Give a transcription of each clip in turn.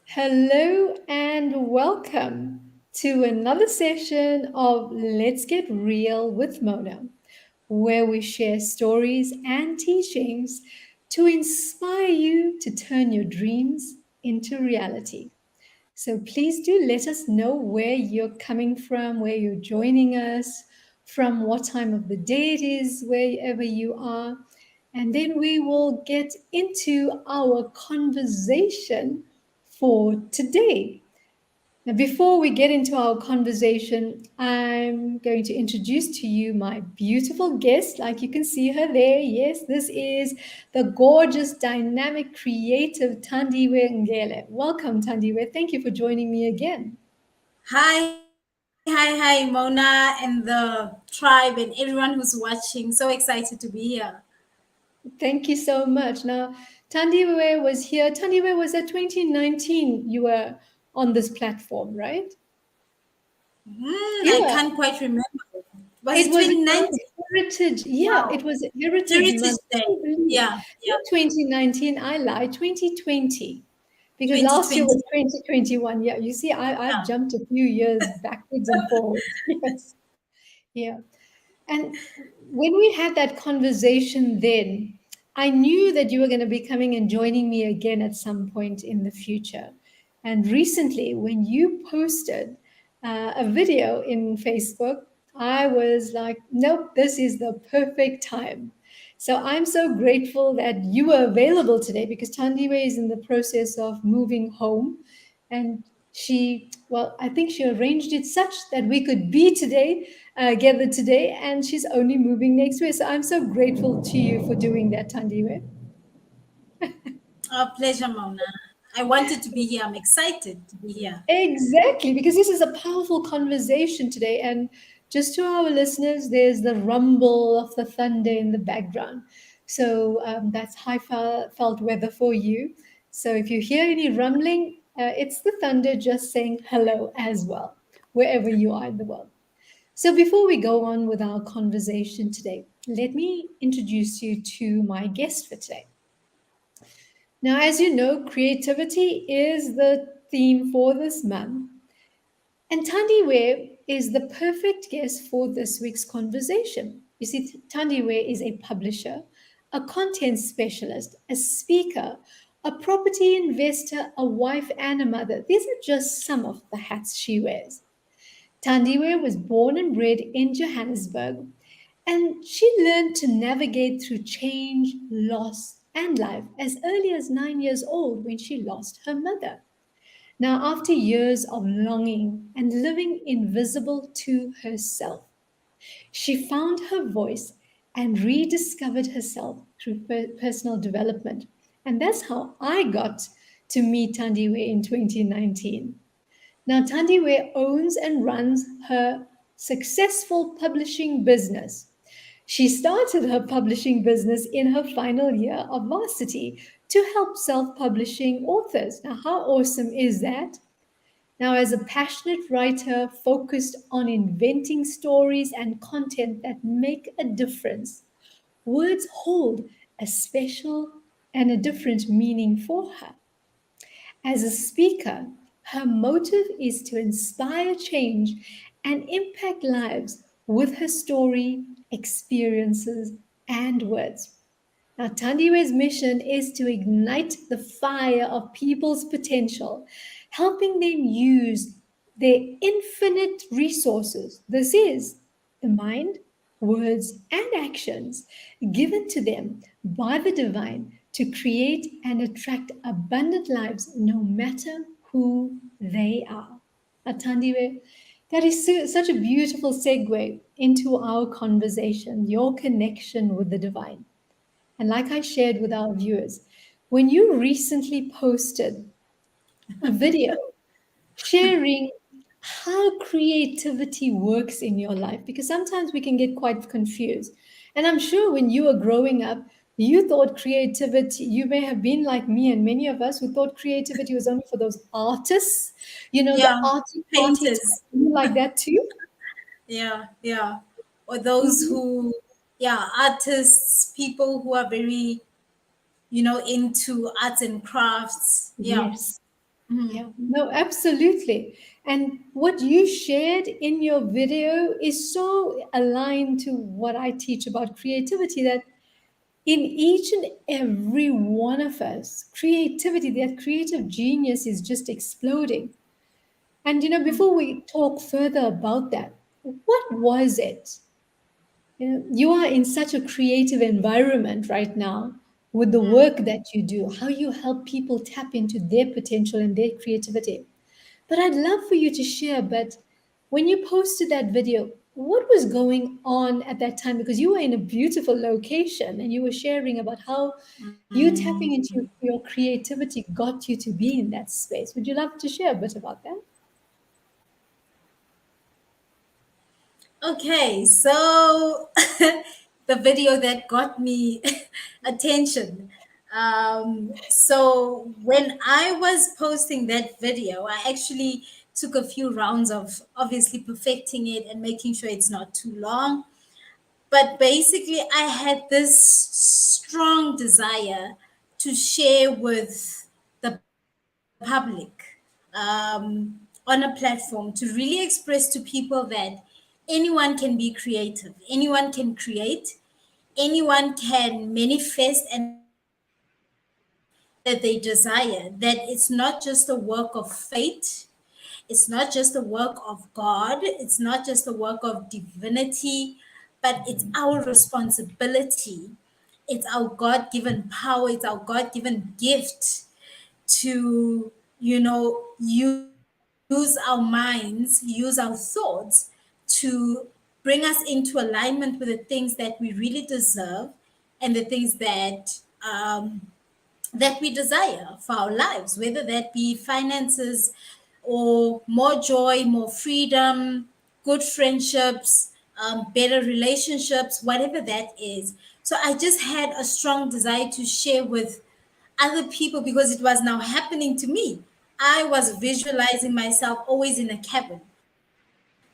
Hello and welcome to another session of Let's Get Real with Mona, where we share stories and teachings to inspire you to turn your dreams into reality. So please do let us know where you're coming from, where you're joining us, from what time of the day it is, wherever you are. And then we will get into our conversation for today. Now, before we get into our conversation, I'm going to introduce to you my beautiful guest. Like you can see her there. Yes, this is the gorgeous, dynamic, creative Thandiwe Ngele. Welcome, Thandiwe. Thank you for joining me again. Hi, Mona and the tribe and everyone who's watching. So excited to be here. Thank you so much. Now, Thandiwe was here. Thandiwe was at 2019. You were on this platform, right? You I were. can't quite remember. Was It it was 2019? Heritage. Yeah, it Wow. was Heritage Heritage Month. Day. I believe. Yeah, yeah. Not 2019, I lied, 2020. Because last year 2020. was 2021. Yeah, you see, I've Yeah. jumped a few years backwards and forwards. Yes. Yeah. And when we had that conversation then, I knew that you were going to be coming and joining me again at some point in the future. And recently, when you posted a video in Facebook, I was like, nope, this is the perfect time. So I'm so grateful that you were available today because Tandiwe is in the process of moving home. And I think she arranged it such that we could be today, gathered today, and she's only moving next week. So I'm so grateful to you for doing that, Tandiwe. A pleasure, Mona. I wanted to be here. I'm excited to be here. Exactly, because this is a powerful conversation today. And just to our listeners, there's the rumble of the thunder in the background. So that's high felt weather for you. So if you hear any rumbling, it's the thunder just saying hello as well, wherever you are in the world. So before we go on with our conversation today, let me introduce you to my guest for today. Now, as you know, creativity is the theme for this month. And Thandiwe is the perfect guest for this week's conversation. You see, Thandiwe is a publisher, a content specialist, a speaker, a property investor, a wife, and a mother. These are just some of the hats she wears. Thandiwe was born and bred in Johannesburg, and she learned to navigate through change, loss, and life as early as 9 years old when she lost her mother. Now, after years of longing and living invisible to herself, she found her voice and rediscovered herself through personal development. And that's how I got to meet Thandiwe in 2019. Now, Thandiwe owns and runs her successful publishing business. She started her publishing business in her final year of varsity to help self publishing authors. Now, how awesome is that? Now, as a passionate writer focused on inventing stories and content that make a difference, words hold a special and a different meaning for her. As a speaker, her motive is to inspire change and impact lives with her story, experiences, and words. Now, Tandiwe's mission is to ignite the fire of people's potential, helping them use their infinite resources. This is the mind, words, and actions given to them by the divine to create and attract abundant lives no matter who they are. Now, Tandiwe, that is such a beautiful segue into our conversation, your connection with the divine. And like I shared with our viewers, when you recently posted a video sharing how creativity works in your life, because sometimes we can get quite confused. And I'm sure when you were growing up, you thought creativity, you may have been like me and many of us who thought creativity was only for those artists, the Yeah. arty party type. Painters. You like that too? Yeah, yeah. Or those Mhm. who, yeah, artists, people who are very, into arts and crafts. Yeah. Yes. Yeah, no, absolutely. And what you shared in your video is so aligned to what I teach about creativity, that in each and every one of us, creativity, that creative genius is just exploding. And, before we talk further about that, what was it? You are in such a creative environment right now with the work that you do, how you help people tap into their potential and their creativity. But I'd love for you to share. But when you posted that video, what was going on at that time? Because you were in a beautiful location and you were sharing about how you tapping into your creativity got you to be in that space. Would you love to share a bit about that? Okay, so the video that got me attention. So when I was posting that video, I actually took a few rounds of obviously perfecting it and making sure it's not too long. But basically, I had this strong desire to share with the public, on a platform, to really express to people that anyone can be creative, anyone can create, anyone can manifest and attract anything that they desire, that it's not just a work of fate, it's not just a work of God, it's not just a work of divinity, but it's our responsibility. It's our God given power, it's our God given gift to, use our minds, use our thoughts to bring us into alignment with the things that we really deserve and the things that we desire for our lives, whether that be finances or more joy, more freedom, good friendships, better relationships, whatever that is. So I just had a strong desire to share with other people because it was now happening to me. I was visualizing myself always in a cabin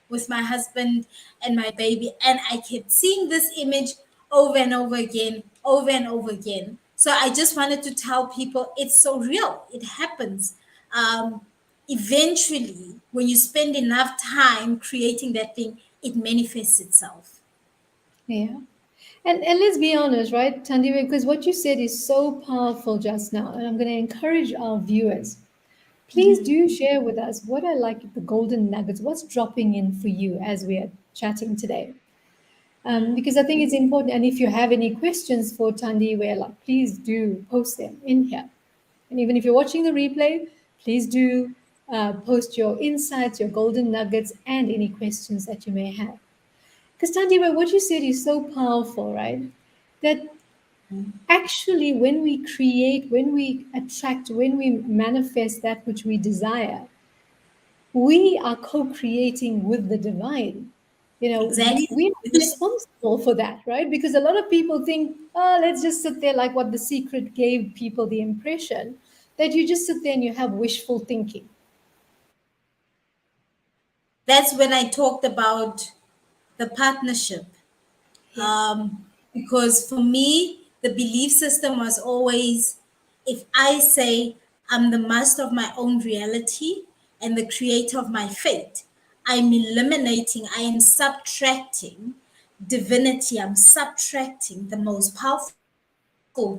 with my husband and my baby, and I kept seeing this image over and over again, over and over again. So I just wanted to tell people it's so real, it happens. Um, Eventually, when you spend enough time creating that thing, it manifests itself. Yeah. And let's be honest, right, Thandiwe, because what you said is so powerful just now, and I'm going to encourage our viewers. Please do share with us what are like the golden nuggets, what's dropping in for you as we are chatting today. Because I think it's important. And if you have any questions for Thandiwe, like, please do post them in here. And even if you're watching the replay, please do post your insights, your golden nuggets, and any questions that you may have. Because Thandiwe, what you said is so powerful, right? That actually, when we create, when we attract, when we manifest that which we desire, we are co-creating with the divine. Exactly. We are responsible for that, right? Because a lot of people think, oh, let's just sit there, like what The Secret gave people the impression that you just sit there and you have wishful thinking. That's when I talked about the partnership. Yeah. Because for me, the belief system was always, if I say I'm the master of my own reality and the creator of my fate, I'm eliminating, I am subtracting divinity, I'm subtracting the most powerful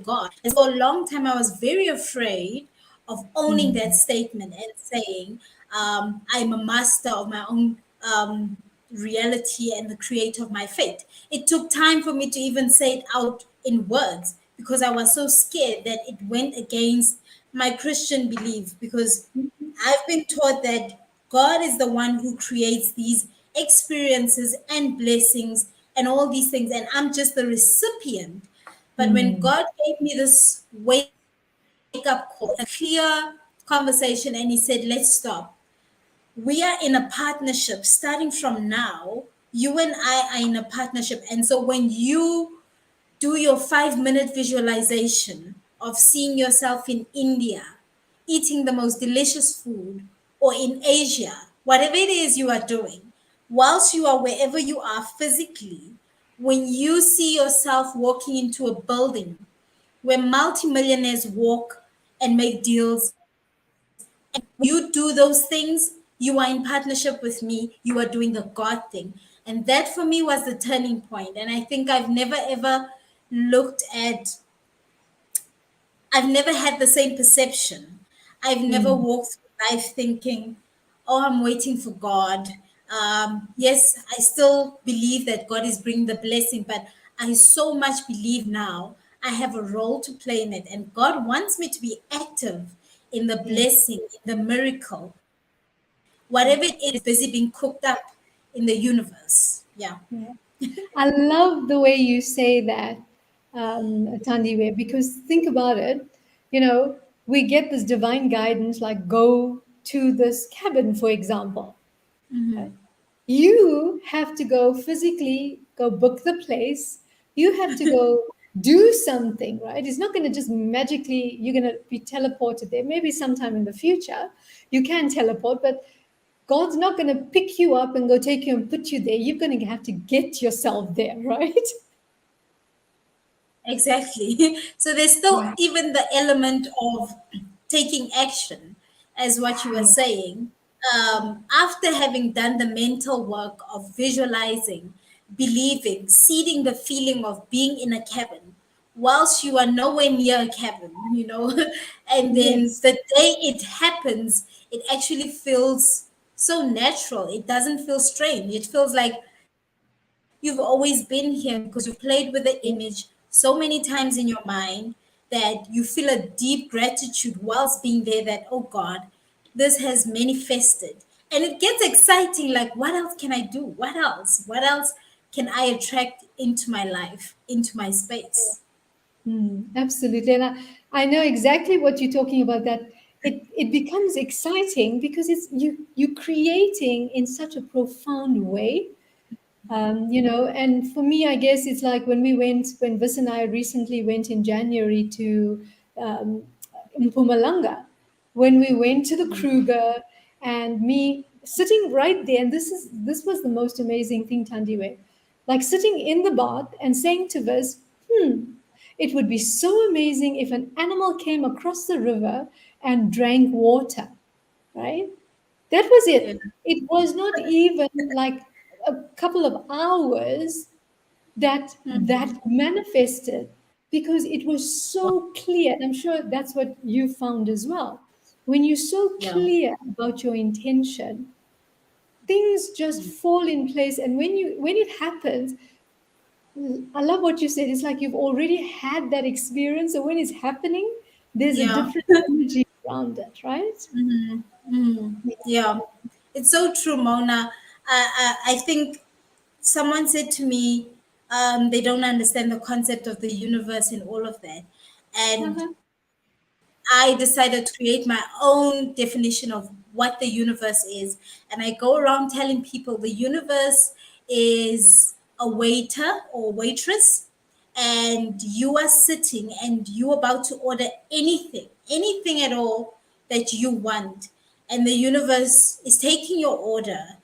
God. And so for a long time, I was very afraid of owning that Mm. statement and saying, I'm a master of my own reality and the creator of my fate. It took time for me to even say it out in words because I was so scared that it went against my Christian belief. Because I've been taught that God is the one who creates these experiences and blessings and all these things, and I'm just the recipient. But when Mm. God gave me this wake up call, a clear conversation, and He said, let's stop. We are in a partnership starting from now. You and I are in a partnership. And so when you do your 5 minute visualization of seeing yourself in India, eating the most delicious food, or in Asia, whatever it is you are doing, whilst you are wherever you are physically, when you see yourself walking into a building where multimillionaires walk and make deals You do those things, you are in partnership with me, you are doing the God thing. And that for me was the turning point. And I think I've never ever looked at, I've never had the same perception. I've never Mm. walked through life thinking, oh, I'm waiting for God. Yes, I still believe that God is bringing the blessing, but I so much believe now I have a role to play in it. And God wants me to be active in the Yeah. blessing, in the miracle, whatever Yeah. it is busy being cooked up in the universe. Yeah. Yeah. I love the way you say that, Thandiwe, because think about it. You know, we get this divine guidance, like go to this cabin, for example. Mm-hmm. You have to go physically, go book the place. You have to go do something, right? It's not going to just magically, you're going to be teleported there. Maybe sometime in the future, you can teleport, but God's not going to pick you up and go take you and put you there. You're going to have to get yourself there, right? Exactly. So there's still Yeah. even the element of taking action, as what you were Yeah. saying. After having done the mental work of visualizing, believing, seeding the feeling of being in a cabin, whilst you are nowhere near a cabin, and then Yes. the day it happens, it actually feels so natural. It doesn't feel strange. It feels like you've always been here because you've played with the image Yeah. so many times in your mind that you feel a deep gratitude whilst being there that, oh God, this has manifested. And it gets exciting. Like, what else can I do? What else? What else can I attract into my life, into my space? Absolutely. And I know exactly what you're talking about, that it becomes exciting because it's you creating in such a profound way. And for me, I guess it's like when Vis and I recently went in January to um, Mpumalanga, when we went to the Kruger, and me sitting right there, and this was the most amazing thing, Tandiwe, like sitting in the bath and saying to Vis, it would be so amazing if an animal came across the river and drank water, right? That was Yeah. it. It was not even like a couple of hours that Mhm. manifested, because it was so clear. And I'm sure that's what you found as well. When you're so Yeah. clear about your intention, things just fall in place. And when it happens, I love what you said. It's like you've already had that experience. So when it's happening, there's a Yeah. different energy around it, right? Yeah. It's so true, Mona. I think someone said to me, they don't understand the concept of the universe and all of that. And Uh-huh. I decided to create my own definition of what the universe is. And I go around telling people the universe is a waiter or waitress, and you are sitting and you're about to order anything at all that you want. And the universe is taking your order.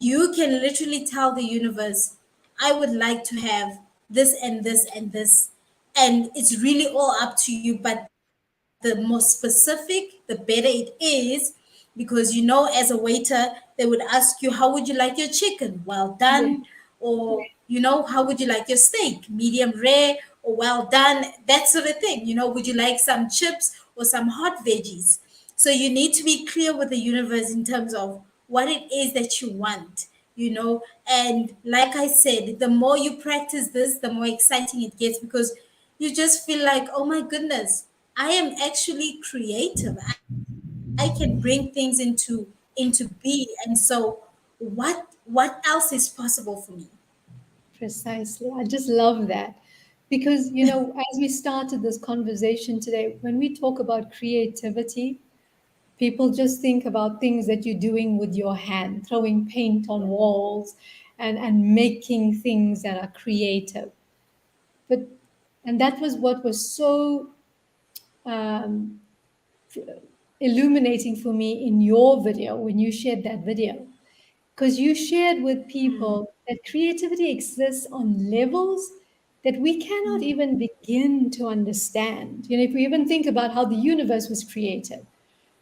You can literally tell the universe, I would like to have this and this and this. And it's really all up to you. But the more specific, the better it is, because as a waiter, they would ask you, how would you like your chicken? Well done. Or, Yeah. how would you like your steak? Medium rare or well done? That sort of thing. Would you like some chips or some hot veggies? So you need to be clear with the universe in terms of what it is that you want. And like I said, the more you practice this, the more exciting it gets, because you just feel like, oh my goodness, I am actually creative. I can bring things into being. And so what else is possible for me? Precisely. I just love that. Because, as we started this conversation today, when we talk about creativity, people just think about things that you're doing with your hand, throwing paint on walls and making things that are creative. But, and that was what was so um, illuminating for me in your video when you shared that video, because you shared with people that creativity exists on levels that we cannot even begin to understand. If we even think about how the universe was created,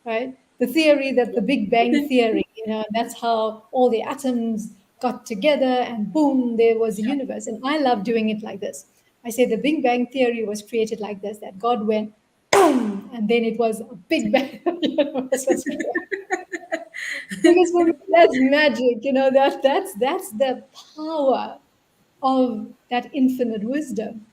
right? The theory that the Big Bang theory, that's how all the atoms got together and boom, there was the universe. And I love doing it like this. I say the Big Bang theory was created like this, that God went boom, and then it was a Big Bang, the universe was created. Because for me, that's magic, that's the power of that infinite wisdom.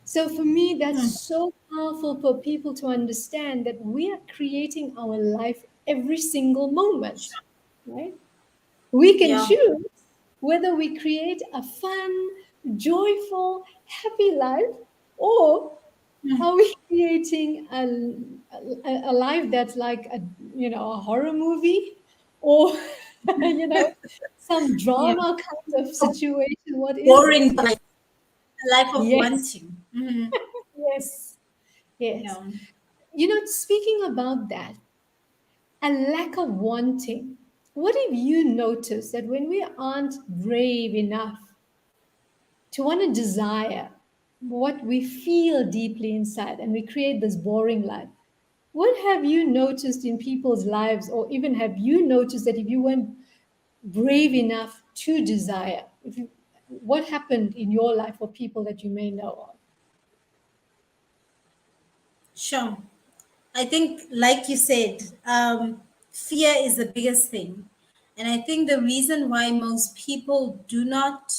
So for me, that's so powerful for people to understand that we are creating our life every single moment, right? We can Yeah. choose whether we create a fun, joyful, happy life, or are we creating a life that's like a horror movie, or you know some Yeah. drama kind of situation. What is Boring it? life, a life of Yes, wanting. Hmm. yes, yes. Yeah. Speaking about that, a lack of wanting. What have you noticed that when we aren't brave enough to want to desire what we feel deeply inside and we create this boring life? What have you noticed in people's lives, or even have you noticed that if you weren't brave enough to desire, what happened in your life or people that you may know of? Sure. I think, like you said, fear is the biggest thing. And I think the reason why most people do not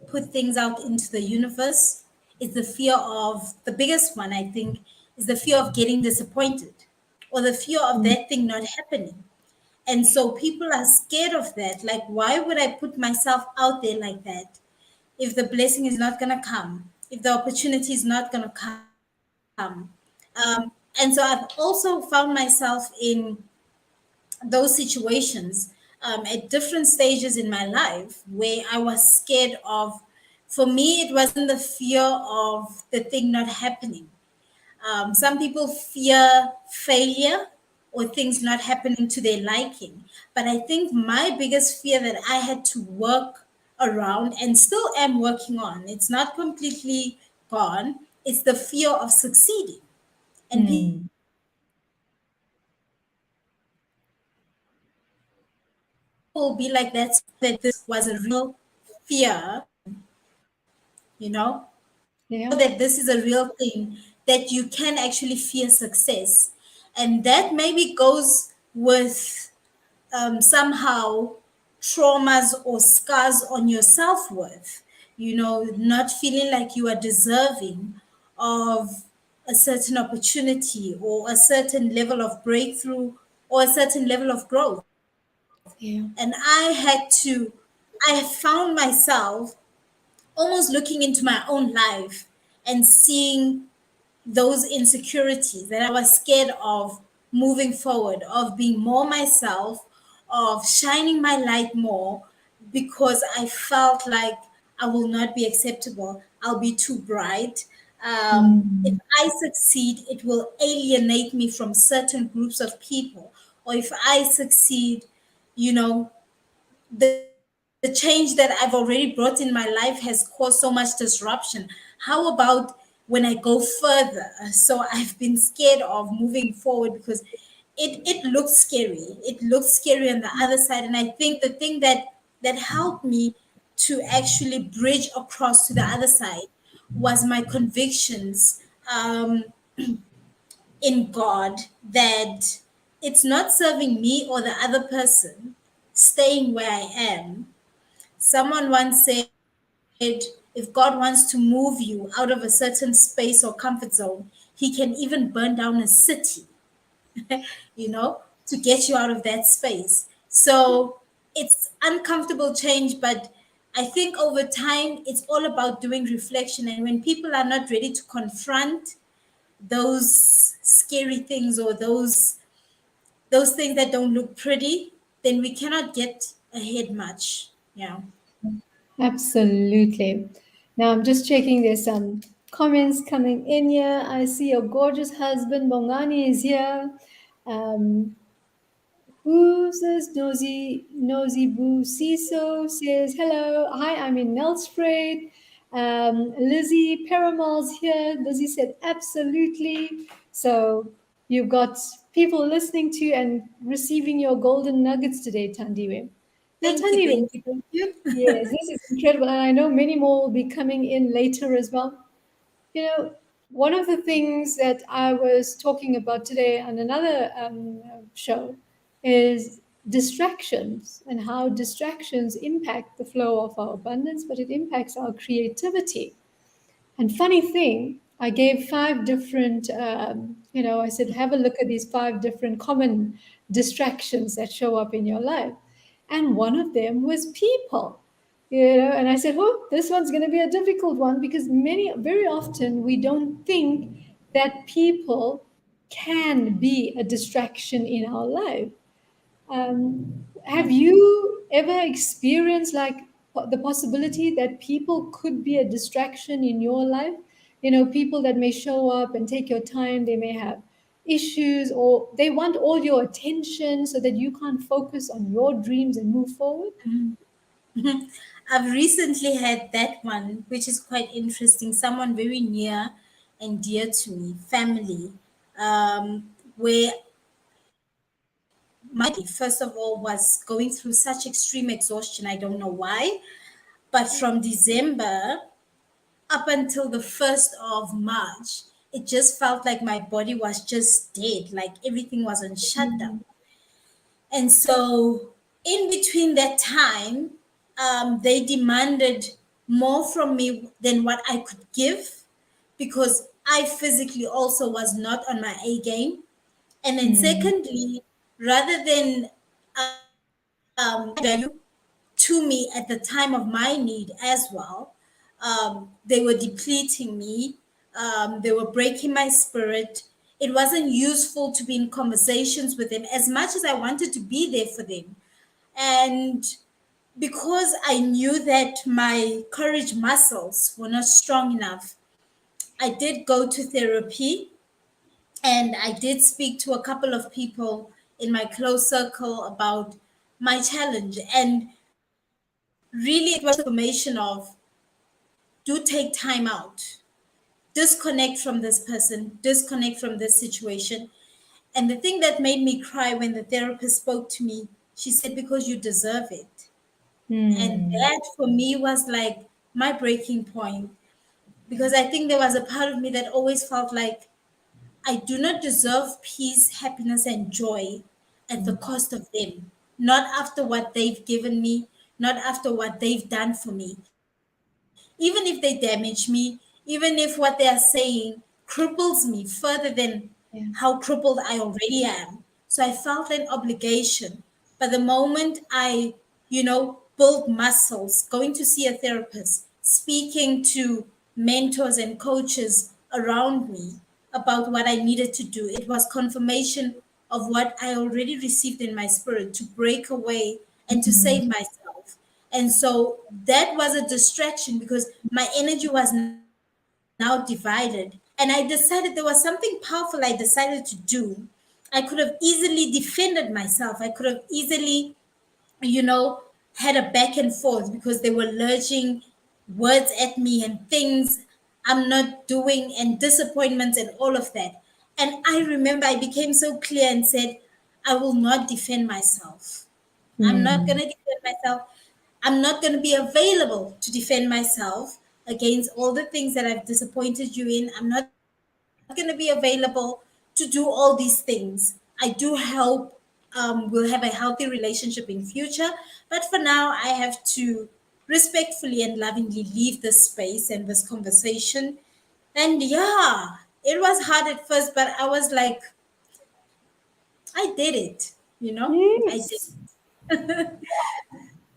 put things out into the universe is the fear of the biggest one, I think, is the fear of getting disappointed or the fear of Mm, that thing not happening. And so people are scared of that. Like, why would I put myself out there like that if the blessing is not going to come, if the opportunity is not going to come? And so I've also found myself in those situations at different stages in my life where I was scared of. For me, it wasn't the fear of the thing not happening. Some people fear failure or things not happening to their liking. But I think my biggest fear that I had to work around and still am working on, it's not completely gone, it's the fear of succeeding. And mm, people will be like, that's that this was a real fear, yeah. that this is a real thing, that you can actually fear success. And that maybe goes with somehow traumas or scars on your self worth, not feeling like you are deserving of a certain opportunity or a certain level of breakthrough or a certain level of growth. Yeah. And I found myself almost looking into my own life and seeing those insecurities that I was scared of moving forward, of being more myself, of shining my light more, because I felt like I will not be acceptable. I'll be too bright. If Mm, I succeed, it will alienate me from certain groups of people. Or if I succeed, you know, the change that I've already brought in my life has caused so much disruption. How about when I go further? So I've been scared of moving forward because it looks scary. It looks scary on the other side. And I think the thing that helped me to actually bridge across to the other side was my convictions in God, that it's not serving me or the other person staying where I am. Someone once said, if God wants to move you out of a certain space or comfort zone, he can even burn down a city, to get you out of that space. So it's uncomfortable change, but I think over time, it's all about doing reflection. And when people are not ready to confront those scary things or those things that don't look pretty, then we cannot get ahead much. Yeah. absolutely. Now I'm just checking. There's some comments coming in here. I see your gorgeous husband Bongani is here. Um, who says nosy boo Ciso says hello. Hi, I'm in Nelspruit. Lizzie Paramal's here. Lizzie said, absolutely. So you've got people listening to you and receiving your golden nuggets today, Thandiwe. Now, Thank you, Thandiwe, thank you, thank you. yes, this is incredible. And I know many more will be coming in later as well. You know, one of the things that I was talking about today on another show is distractions and how distractions impact the flow of our abundance, but it impacts our creativity. And funny thing, I gave five different, I said, have a look at these five different common distractions that show up in your life. And one of them was people, and I said, oh, this one's going to be a difficult one because very often we don't think that people can be a distraction in our life. Have you ever experienced like the possibility that people could be a distraction in your life? People that may show up and take your time, they may have issues or they want all your attention so that you can't focus on your dreams and move forward. I've recently had that one, which is quite interesting. Someone very near and dear to me, family, where my first of all was going through such extreme exhaustion. I don't know why, but from December up until the 1st of March, it just felt like my body was just dead, like everything was on shutdown. And so, in between that time, they demanded more from me than what I could give because I physically also was not on my A game. And then, Mm, secondly, rather than value to me at the time of my need as well, they were depleting me, they were breaking my spirit. It wasn't useful to be in conversations with them as much as I wanted to be there for them. And because I knew that my courage muscles were not strong enough, I did go to therapy and I did speak to a couple of people in my close circle about my challenge. And really, it was a confirmation of do take time out, disconnect from this person, disconnect from this situation. And the thing that made me cry when the therapist spoke to me, she said, because you deserve it. And mm, that for me was like my breaking point because I think there was a part of me that always felt like I do not deserve peace, happiness, and joy at the cost of them. Not after what they've given me, not after what they've done for me. Even if they damage me, even if what they are saying cripples me further than how yeah. crippled I already am. So I felt an obligation. But the moment I, build muscles, going to see a therapist, speaking to mentors and coaches around me about what I needed to do, it was confirmation of what I already received in my spirit to break away and to Mm, save myself. And so that was a distraction because my energy was now divided. And I decided there was something powerful I decided to do. I could have easily defended myself. I could have easily, you know, had a back and forth because they were lurching words at me and things I'm not doing and disappointments and all of that. And I remember I became so clear and said, I will not defend myself. I'm not going mm, to defend myself. I'm not going to be available to defend myself against all the things that I've disappointed you in. I'm not going to be available to do all these things. I do help. We'll have a healthy relationship in future, but for now, I have to respectfully and lovingly leave this space and this conversation. And yeah, it was hard at first, but I was like, I did it. I did. yes.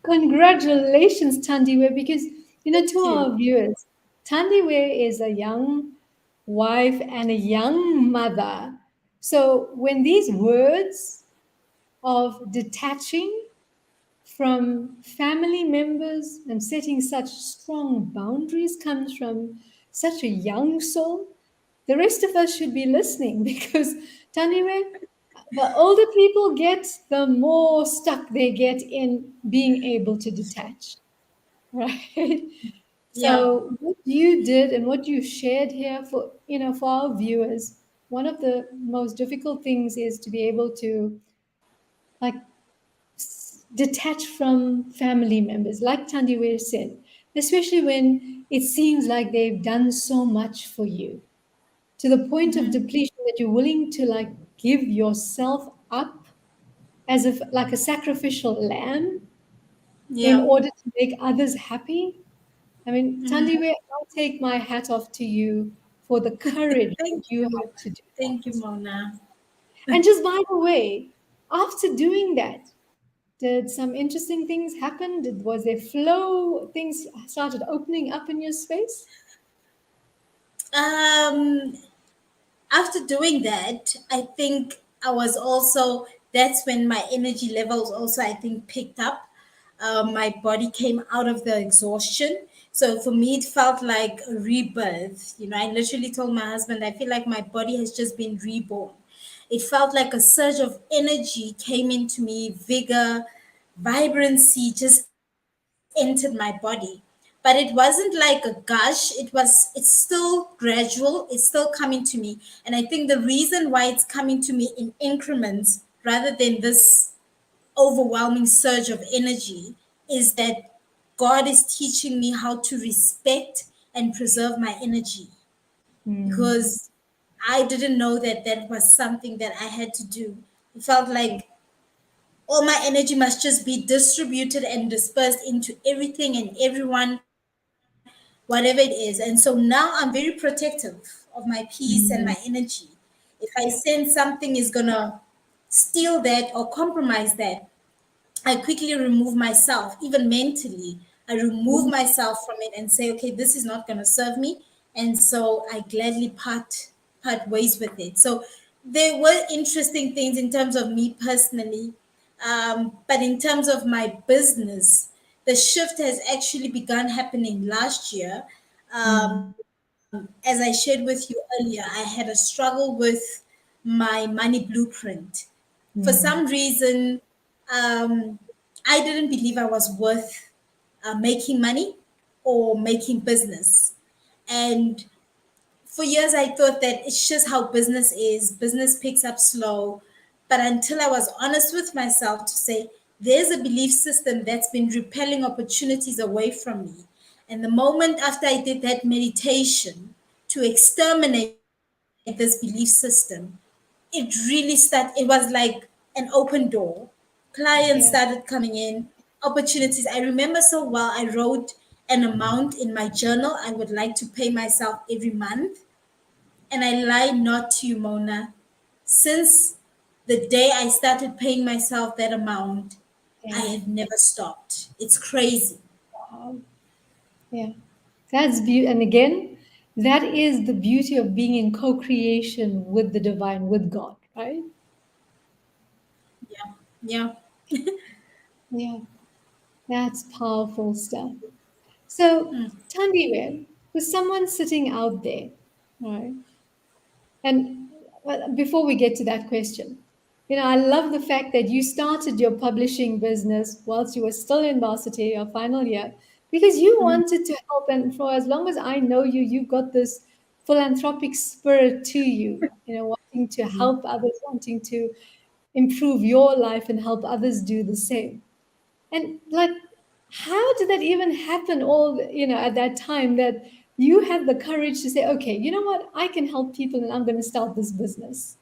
Congratulations, Thandiwe, because to Thank our you. viewers, Thandiwe is a young wife and a young mother. So when these words of detaching from family members and setting such strong boundaries comes from such a young soul, the rest of us should be listening because Taniwe, the older people get, the more stuck they get in being able to detach, right? Yeah. So what you did and what you shared here for, for our viewers, one of the most difficult things is to be able to like detach from family members, like Thandiwe said, especially when it seems like they've done so much for you to the point of depletion that you're willing to like give yourself up as if like a sacrificial lamb in Yeah. order to make others happy. I mean, Tandiwe, I'll take my hat off to you for the courage that Thank you you. had to do Thank you, that. Mona. And just by the way, after doing that, did some interesting things happen? Was there flow? Things started opening up in your space? Um, After doing that, I think I was also, that's when my energy levels also, I think, picked up. My body came out of the exhaustion. So for me, it felt like a rebirth. You know, I literally told my husband, I feel like my body has just been reborn. It felt like a surge of energy came into me, vigor, vibrancy just entered my body. But it wasn't like a gush. It's still gradual. It's still coming to me. And I think the reason why it's coming to me in increments rather than this overwhelming surge of energy is that God is teaching me how to respect and preserve my energy, Mm, because I didn't know that that was something that I had to do. It felt like all my energy must just be distributed and dispersed into everything and everyone, whatever it is. And so now I'm very protective of my peace and my energy. mm, If I sense something is gonna steal that or compromise that, I quickly remove myself, even mentally. I remove myself from it and say, okay, this is not going to serve me. And so I gladly part ways with it. So there were interesting things in terms of me personally. But in terms of my business, the shift has actually begun happening last year. mm, As I shared with you earlier, I had a struggle with my money blueprint. For some mm, reason, um, I didn't believe I was worth making money or making business. And for years, I thought that it's just how business is. Business picks up slow. But until I was honest with myself to say, there's a belief system that's been repelling opportunities away from me. And the moment after I did that meditation to exterminate this belief system, it really started, it was like an open door. Clients yeah, started coming in, opportunities. I remember so well, I wrote an amount in my journal I would like to pay myself every month. And I lie not to you, Mona. Since the day I started paying myself that amount, I yeah. have never stopped. It's crazy. Wow. Yeah. That's beauty. And again, that is the beauty of being in co creation with the divine, with God, right? Yeah. Yeah. Yeah. That's powerful stuff. So, Tandiwe, with someone sitting out there, right? And before we get to that question, I love the fact that you started your publishing business whilst you were still in varsity, your final year, because you wanted to help. And for as long as I know you, you've got this philanthropic spirit to you, wanting to help others, wanting to improve your life and help others do the same. And like, how did that even happen at that time that you had the courage to say, okay, you know what? I can help people and I'm going to start this business.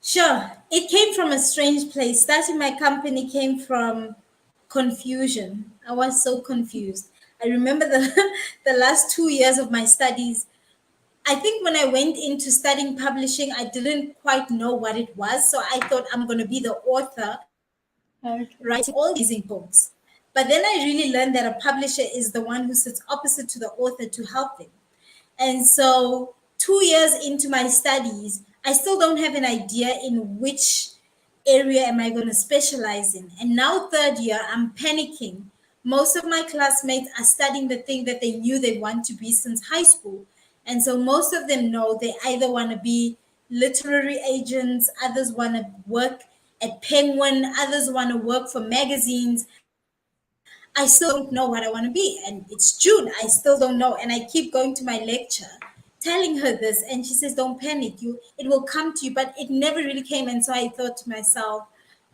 Sure. It came from a strange place. Starting my company came from confusion. I was so confused. I remember the the last 2 years of my studies. I think when I went into studying publishing, I didn't quite know what it was. So I thought I'm going to be the author writing all Okay. these amazing books. But then I really learned that a publisher is the one who sits opposite to the author to help them. And so, 2 years into my studies, I still don't have an idea in which area am I going to specialize in. And now, third year, I'm panicking. Most of my classmates are studying the thing that they knew they want to be since high school. And so, most of them know they either want to be literary agents, others want to work at Penguin, others want to work for magazines, others want to I still don't know what I want to be. And it's June. I still don't know. And I keep going to my lecture, telling her this. And she says, don't panic. It will come to you. But it never really came. And so I thought to myself,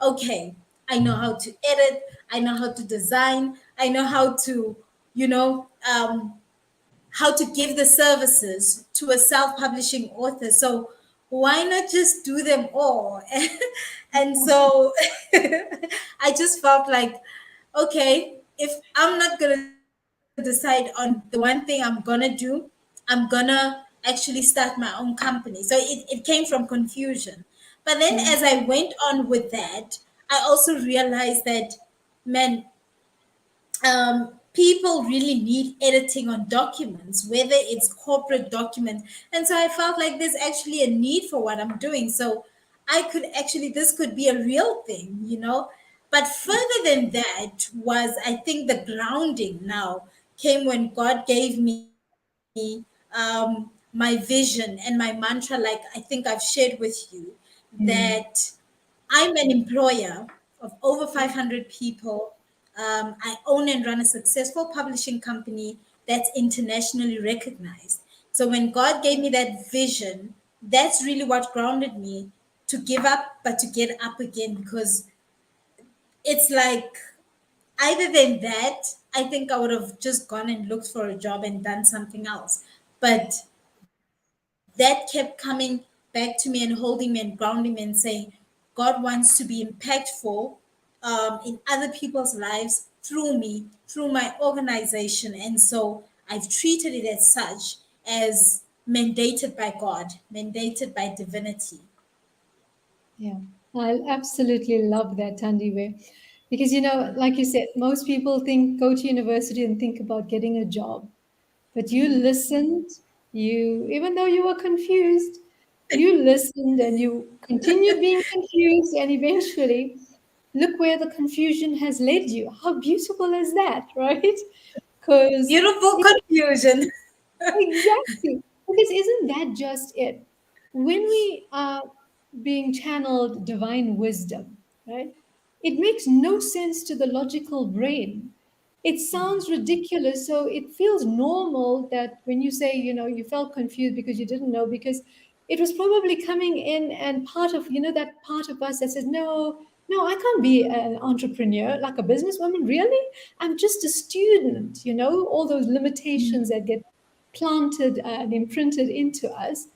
okay, I know how to edit. I know how to design. I know how to, you know, how to give the services to a self-publishing author. So why not just do them all? And so I just felt like, okay, if I'm not going to decide on the one thing I'm going to do, I'm going to actually start my own company. So it came from confusion. But then as I went on with that, I also realized that, man, people really need editing on documents, whether it's corporate documents. And so I felt like there's actually a need for what I'm doing. So I could actually, this could be a real thing, you know. But further than that was, I think, the grounding now came when God gave me my vision and my mantra, like I think I've shared with you, that Mm. I'm an employer of over 500 people. I own and run a successful publishing company that's internationally recognized. So when God gave me that vision, that's really what grounded me to give up, but to get up again, because it's like, either than that, I think I would have just gone and looked for a job and done something else. But that kept coming back to me and holding me and grounding me and saying, God wants to be impactful in other people's lives through me, through my organization. And so I've treated it as such, as mandated by God, mandated by divinity. Yeah, I absolutely love that, Thandiwe. Because, like you said, most people think go to university and think about getting a job. But you listened, even though you were confused, you listened and you continued being confused, and eventually, look where the confusion has led you. How beautiful is that, right? Because Beautiful confusion. exactly. Because isn't that just it? When we are being channeled divine wisdom, right? It makes no sense to the logical brain. It sounds ridiculous. So it feels normal that when you say, you felt confused because you didn't know, because it was probably coming in and part of, that part of us that says, no, no, I can't be an entrepreneur like a businesswoman. Really? I'm just a student, all those limitations that get planted and imprinted into us.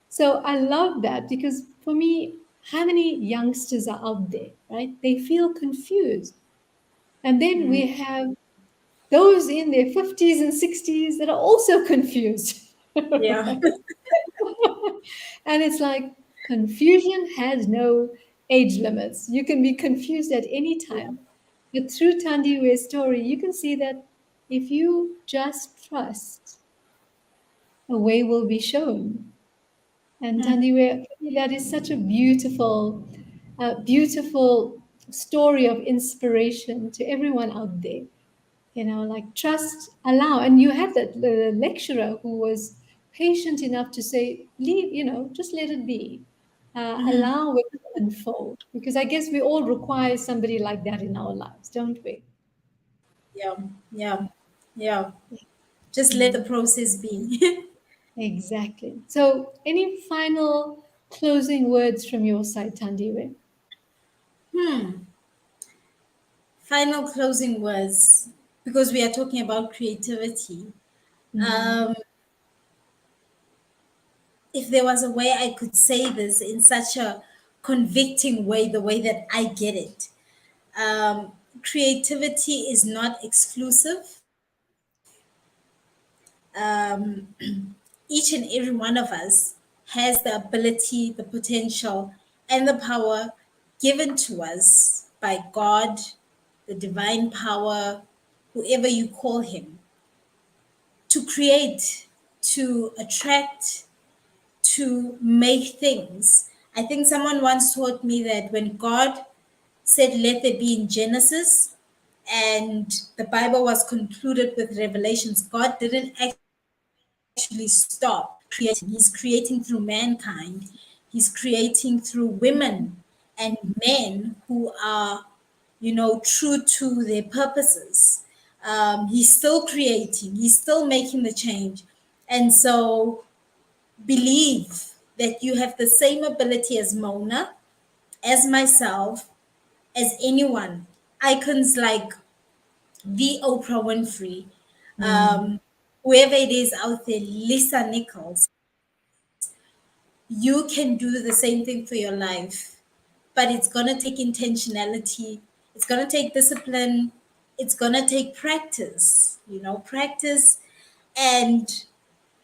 So I love that because for me, how many youngsters are out there, right? They feel confused. And then we have those in their 50s and 60s that are also confused. Yeah. Right? And it's like confusion has no age limits. You can be confused at any time. But through Tandiwe's story, you can see that if you just trust, a way will be shown. And Tandiwe, that is such a beautiful, beautiful story of inspiration to everyone out there. Like trust, allow. And you had that the lecturer who was patient enough to say, leave, just let it be. Allow it to unfold. Because I guess we all require somebody like that in our lives, don't we? Yeah. Yeah. Yeah. Just let the Mm, process be. exactly. So, any final closing words from your side, Tandiwe? Final closing words, because we are talking about creativity. Mm, Um, if there was a way I could say this in such a convicting way, the way that I get it, um, creativity is not exclusive. Each and every one of us has the ability, the potential, and the power given to us by God, the divine power, whoever you call him, to create, to attract, to make things. I think someone once taught me that when God said, let there be in Genesis, and the Bible was concluded with Revelations, God didn't actually stop creating. He's creating through mankind, He's creating through women and men who are, true to their purposes. He's still creating, he's still making the change. And so believe that you have the same ability as Mona, as myself, as anyone. Icons like the Oprah Winfrey, Mm. whoever it is out there, Lisa Nichols, you can do the same thing for your life. But it's going to take intentionality, it's going to take discipline, it's going to take practice, practice, and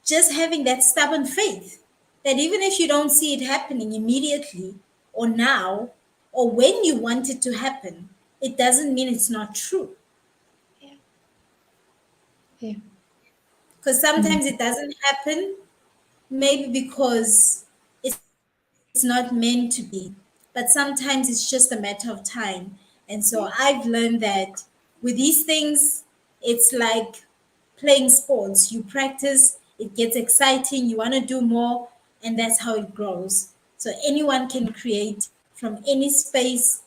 just having that stubborn faith that even if you don't see it happening immediately or now or when you want it to happen, it doesn't mean it's not true. Yeah. Yeah. Because Mm. sometimes it doesn't happen, maybe because it's not meant to be, but sometimes it's just a matter of time. And so I've Yeah. learned that with these things, it's like playing sports. You practice, it gets exciting, you want to do more, and that's how it grows. So anyone can create from any space,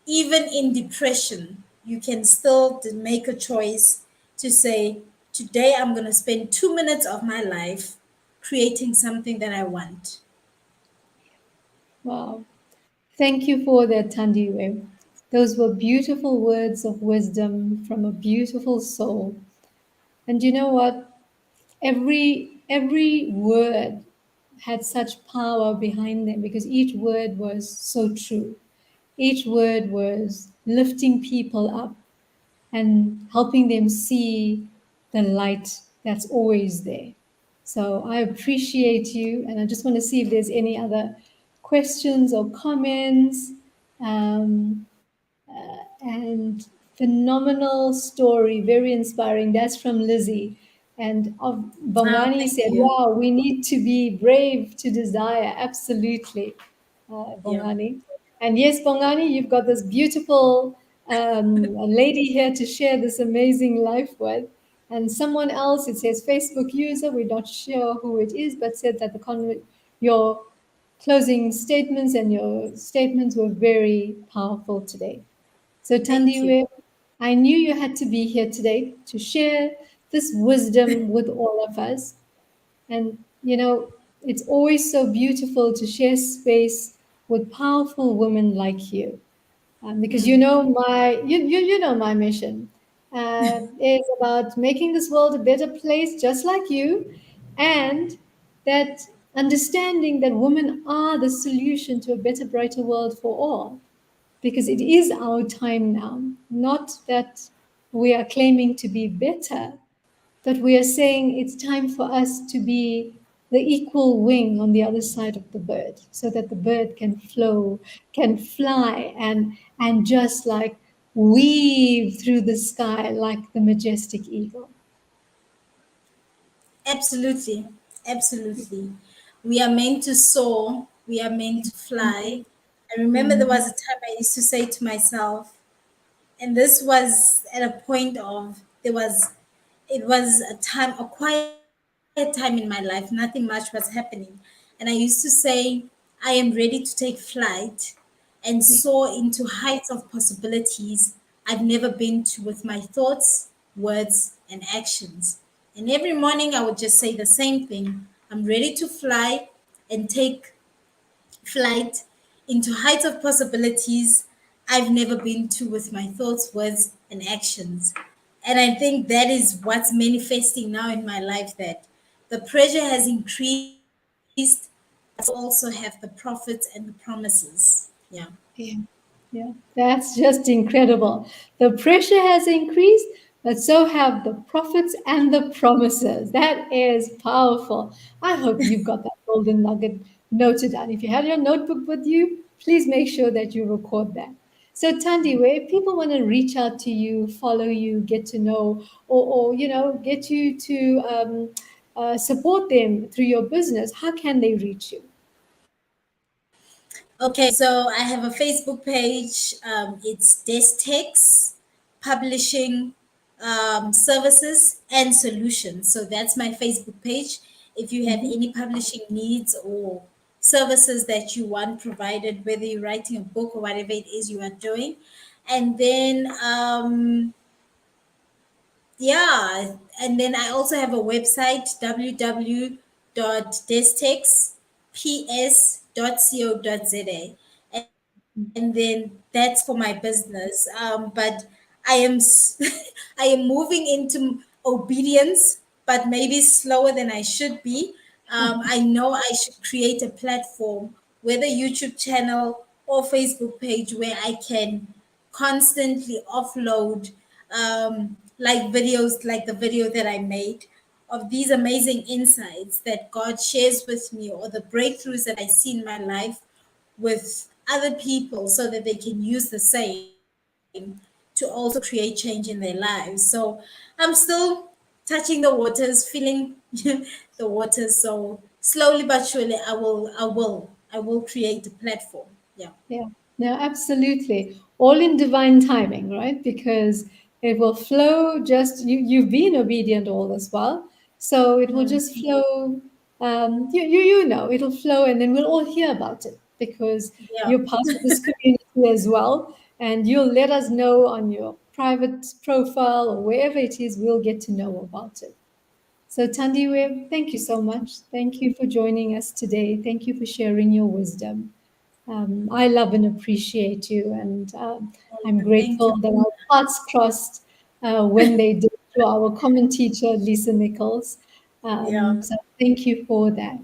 even in depression. You can still make a choice to say, today I'm going to spend 2 minutes of my life creating something that I want. Wow. Thank you for that, Thandiwe. Those were beautiful words of wisdom from a beautiful soul. And you know what? Every word had such power behind them because each word was so true. Each word was lifting people up and helping them see the light that's always there. So I appreciate you, and I just want to see if there's any other questions or comments. Um, and phenomenal story, very inspiring. That's from Lizzie. And Oh, Bongani thank said, you. wow, we need to be brave to desire. Absolutely, Yeah. Bongani. And yes, Bongani, you've got this beautiful lady here to share this amazing life with. And someone else, it says Facebook user, we're not sure who it is, but said that your closing statements and your statements were very powerful today. So, Thank you. Tandiwe, I knew you had to be here today to share this wisdom with all of us. And, it's always so beautiful to share space with powerful women like you. Because you know my mission is about making this world a better place, just like you, and that understanding that women are the solution to a better, brighter world for all because it is our time now. Not that we are claiming to be better, but we are saying it's time for us to be the equal wing on the other side of the bird so that the bird can flow, can fly, and just like weave through the sky like the majestic eagle. Absolutely. Absolutely. We are meant to soar, we are meant to fly. I remember there Mm. was a time I used to say to myself, and this was at a point of there was it was a quiet time in my life, nothing much was happening, and I used to say, I am ready to take flight and soar into heights of possibilities I've never been to with my thoughts, words, and actions. And every morning I would just say the same thing: I'm ready to fly and take flight into heights of possibilities I've never been to with my thoughts, words, and actions. And I think that is what's manifesting now in my life, that the pressure has increased, but I also have the profits and the promises. Yeah. Yeah. Yeah, that's just incredible. The pressure has increased, but so have the profits and the promises. That is powerful. I hope you've got that golden nugget noted down. If you have your notebook with you, please make sure that you record that. So, Tandiwe, if people want to reach out to you, follow you, get to know, or get you to support them through your business, how can they reach you? Okay, so I have a Facebook page. It's Destex Publishing Services and Solutions. So that's my Facebook page. If you have Mhm. any publishing needs or services that you want provided, whether you're writing a book or whatever it is you are doing. And then Yeah, and then I also have a website, www.destexps.co.za, and then that's for my business. But I am I am moving into obedience, but maybe slower than I should be. I know I should create a platform, whether YouTube channel or Facebook page, where I can constantly offload, like videos, like the video that I made, of these amazing insights that God shares with me, or the breakthroughs that I see in my life with other people, so that they can use the same to also create change in their lives. So I'm still touching the waters, feeling the waters. So slowly but surely, I will create a platform. Yeah. Yeah, no, absolutely. All in divine timing, right? Because it will flow just you've been obedient all this while. So it will just flow. You know, it'll flow and then we'll all hear about it because Yeah. you're part of this community as well. And you'll let us know on your private profile or wherever it is, we'll get to know about it. So Thandiwe, thank you so much. Thank you for joining us today. Thank you for sharing your wisdom. I love and appreciate you, and I'm Thank you. grateful that our paths crossed when they did through our common teacher, Lisa Nichols. Yeah. So thank you for that.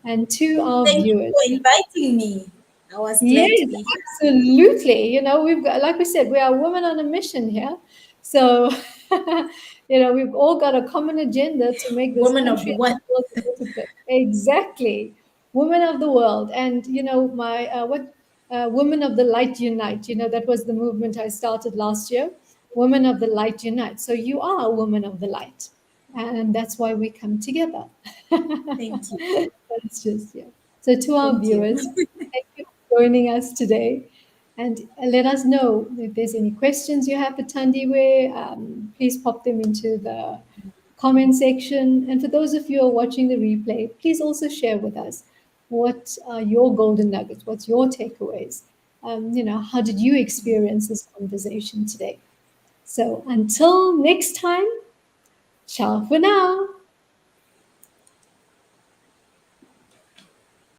And to our Thank you viewers, for inviting me. I was glad to yes, be here. absolutely. You know, we've got, like we said, we are women on a mission here. So, we've all got a common agenda to make this Woman of country the and world. the world a better place. Exactly. Women of the world. And, my, Women of the Light Unite, that was the movement I started last year. Women of the Light Unite. So you are a woman of the light. And that's why we come together. Thank you. That's just, yeah. So to our Thank you. viewers, thank you for joining us today. And let us know if there's any questions you have for Thandiwe. Please pop them into the comment section. And for those of you who are watching the replay, please also share with us what are your golden nuggets, what's your takeaways. How did you experience this conversation today? So until next time, ciao for now.